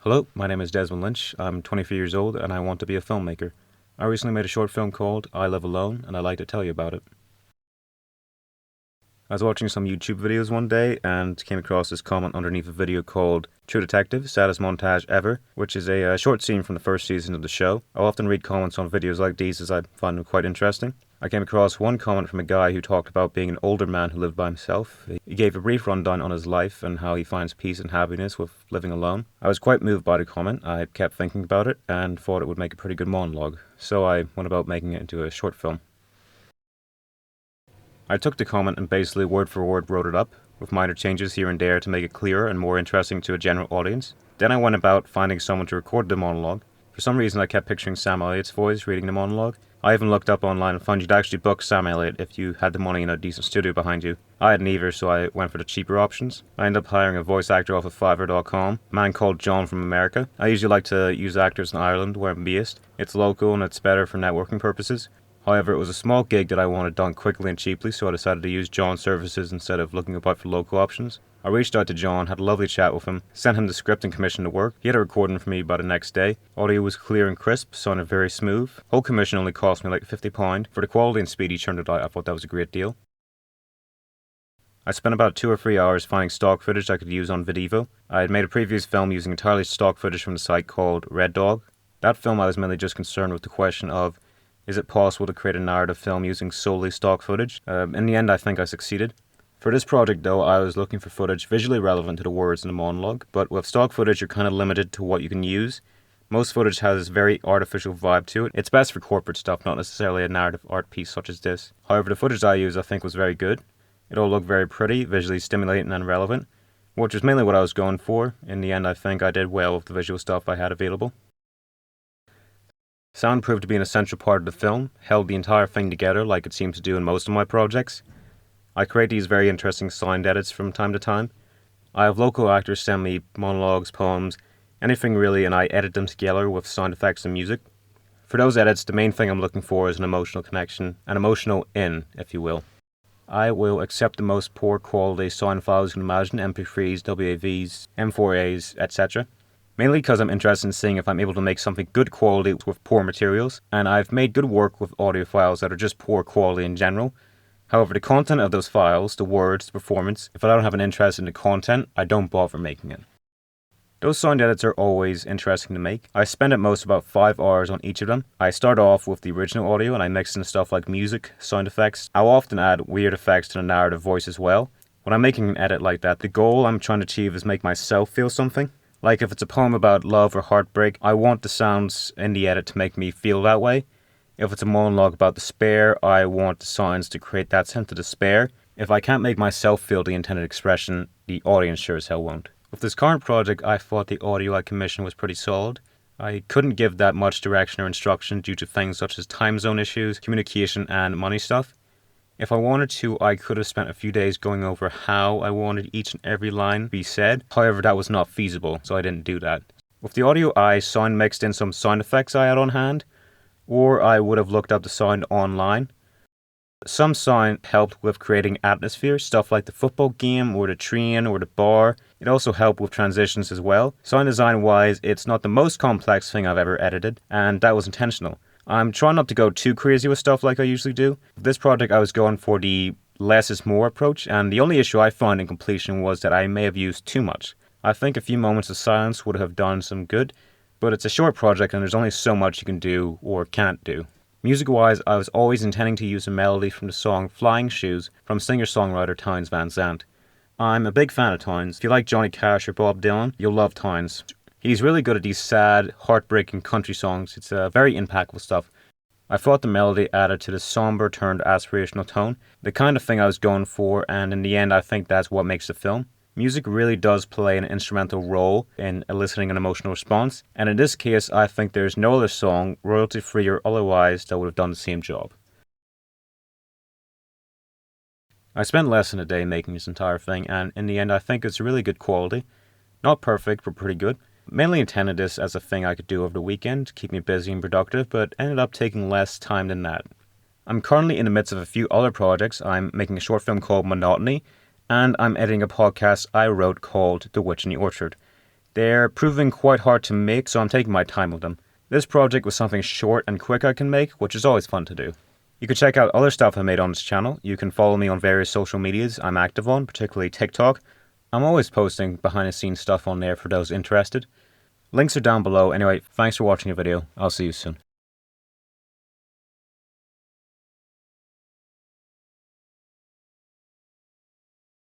Hello, my name is Desmond Lynch. I'm 23 years old and I want to be a filmmaker. I recently made a short film called I Live Alone and I'd like to tell you about it. I was watching some YouTube videos one day and came across this comment underneath a video called True Detective, Saddest Montage Ever, which is a short scene from the first season of the show. I often read comments on videos like these as I find them quite interesting. I came across one comment from a guy who talked about being an older man who lived by himself. He gave a brief rundown on his life and how he finds peace and happiness with living alone. I was quite moved by the comment. I kept thinking about it and thought it would make a pretty good monologue, so I went about making it into a short film. I took the comment and basically word for word wrote it up, with minor changes here and there to make it clearer and more interesting to a general audience. Then I went about finding someone to record the monologue. For some reason I kept picturing Sam Elliott's voice reading the monologue. I even looked up online and found you'd actually book Sam Elliott if you had the money and a decent studio behind you. I had neither, so I went for the cheaper options. I ended up hiring a voice actor off of Fiverr.com, a man called John from America. I usually like to use actors in Ireland, where I'm based. It's local and it's better for networking purposes. However, it was a small gig that I wanted done quickly and cheaply, so I decided to use John's services instead of looking about for local options. I reached out to John, had a lovely chat with him, sent him the script and commission the work. He had a recording for me by the next day. Audio was clear and crisp, sounded very smooth. Whole commission only cost me like £50. For the quality and speed he turned it out, I thought that was a great deal. I spent about 2 or 3 hours finding stock footage I could use on Videvo. I had made a previous film using entirely stock footage from the site called Red Dog. That film I was mainly just concerned with the question of, is it possible to create a narrative film using solely stock footage? In the end, I think I succeeded. For this project, though, I was looking for footage visually relevant to the words in the monologue, but with stock footage, you're kind of limited to what you can use. Most footage has this very artificial vibe to it. It's best for corporate stuff, not necessarily a narrative art piece such as this. However, the footage I used I think was very good. It all looked very pretty, visually stimulating and relevant, which was mainly what I was going for. In the end, I think I did well with the visual stuff I had available. Sound proved to be an essential part of the film, held the entire thing together like it seems to do in most of my projects. I create these very interesting sound edits from time to time. I have local actors send me monologues, poems, anything really, and I edit them together with sound effects and music. For those edits, the main thing I'm looking for is an emotional connection, an emotional in, if you will. I will accept the most poor quality sound files you can imagine, MP3s, WAVs, M4As, etc. Mainly because I'm interested in seeing if I'm able to make something good quality with poor materials, and I've made good work with audio files that are just poor quality in general. However, the content of those files, the words, the performance, if I don't have an interest in the content, I don't bother making it. Those sound edits are always interesting to make. I spend at most about 5 hours on each of them. I start off with the original audio and I mix in stuff like music, sound effects. I'll often add weird effects to the narrative voice as well. When I'm making an edit like that, the goal I'm trying to achieve is make myself feel something. Like if it's a poem about love or heartbreak, I want the sounds in the edit to make me feel that way. If it's a monologue about despair, I want the sounds to create that sense of despair. If I can't make myself feel the intended expression, the audience sure as hell won't. With this current project, I thought the audio I commissioned was pretty solid. I couldn't give that much direction or instruction due to things such as time zone issues, communication, and money stuff. If I wanted to, I could have spent a few days going over how I wanted each and every line to be said. However, that was not feasible, so I didn't do that. With the audio, I sound mixed in some sound effects I had on hand, or I would have looked up the sound online. Some sound helped with creating atmosphere, stuff like the football game, or the train, or the bar. It also helped with transitions as well. Sound design wise, it's not the most complex thing I've ever edited, and that was intentional. I'm trying not to go too crazy with stuff like I usually do. With this project I was going for the less is more approach, and the only issue I found in completion was that I may have used too much. I think a few moments of silence would have done some good, but it's a short project and there's only so much you can do or can't do. Music-wise, I was always intending to use a melody from the song Flying Shoes from singer-songwriter Townes Van Zandt. I'm a big fan of Townes. If you like Johnny Cash or Bob Dylan, you'll love Townes. He's really good at these sad, heartbreaking country songs. It's very impactful stuff. I thought the melody added to the somber turned aspirational tone, the kind of thing I was going for, and in the end I think that's what makes the film. Music really does play an instrumental role in eliciting an emotional response, and in this case I think there's no other song, royalty-free or otherwise, that would have done the same job. I spent less than a day making this entire thing, and in the end I think it's really good quality. Not perfect, but pretty good. Mainly intended this as a thing I could do over the weekend to keep me busy and productive, but ended up taking less time than that. I'm currently in the midst of a few other projects. I'm making a short film called Monotony, and I'm editing a podcast I wrote called The Witch in the Orchard. They're proving quite hard to make, so I'm taking my time with them. This project was something short and quick I can make, which is always fun to do. You can check out other stuff I made on this channel. You can follow me on various social medias I'm active on, particularly TikTok. I'm always posting behind the scenes stuff on there for those interested. Links are down below. Anyway, thanks for watching the video. I'll see you soon.